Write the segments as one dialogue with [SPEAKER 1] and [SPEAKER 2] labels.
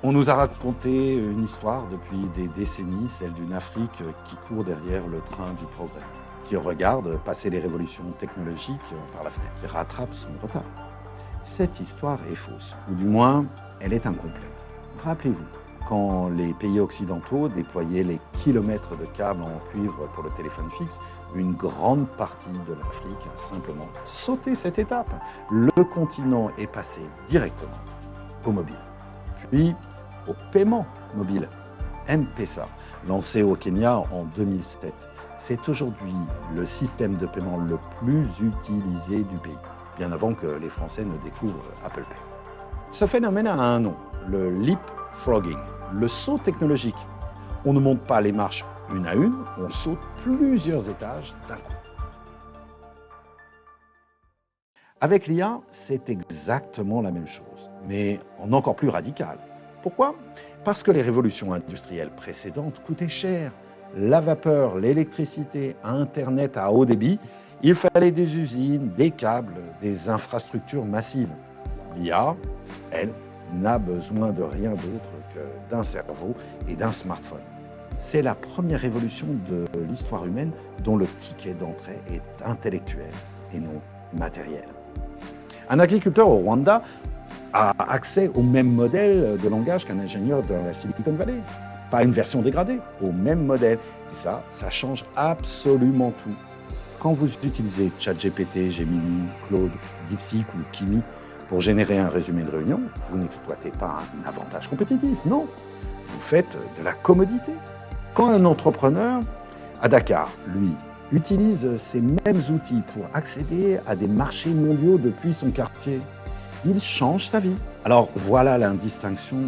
[SPEAKER 1] On nous a raconté une histoire depuis des décennies, celle d'une Afrique qui court derrière le train du progrès, qui regarde passer les révolutions technologiques par la fenêtre, qui rattrape son retard. Cette histoire est fausse, ou du moins, elle est incomplète. Rappelez-vous, quand les pays occidentaux déployaient les kilomètres de câbles en cuivre pour le téléphone fixe, une grande partie de l'Afrique a simplement sauté cette étape. Le continent est passé directement au mobile, puis au paiement mobile, M-Pesa, lancé au Kenya en 2007. C'est aujourd'hui le système de paiement le plus utilisé du pays, bien avant que les Français ne découvrent Apple Pay. Ce phénomène a un nom, le leapfrogging, le saut technologique. On ne monte pas les marches une à une, on saute plusieurs étages d'un coup. Avec l'IA, c'est exactement la même chose, mais en encore plus radical. Pourquoi ? Parce que les révolutions industrielles précédentes coûtaient cher. La vapeur, l'électricité, Internet à haut débit, il fallait des usines, des câbles, des infrastructures massives. L'IA, elle, n'a besoin de rien d'autre que d'un cerveau et d'un smartphone. C'est la première révolution de l'histoire humaine dont le ticket d'entrée est intellectuel et non matériel. Un agriculteur au Rwanda a accès au même modèle de langage qu'un ingénieur de la Silicon Valley. Pas une version dégradée, au même modèle. Et ça change absolument tout. Quand vous utilisez ChatGPT, Gemini, Claude, DeepSeek ou Kimi pour générer un résumé de réunion, vous n'exploitez pas un avantage compétitif, non. Vous faites de la commodité. Quand un entrepreneur à Dakar, lui, utilise ces mêmes outils pour accéder à des marchés mondiaux depuis son quartier, il change sa vie. Alors voilà la distinction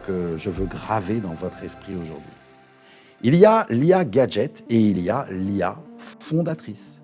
[SPEAKER 1] que je veux graver dans votre esprit aujourd'hui. Il y a l'IA gadget et il y a l'IA fondatrice.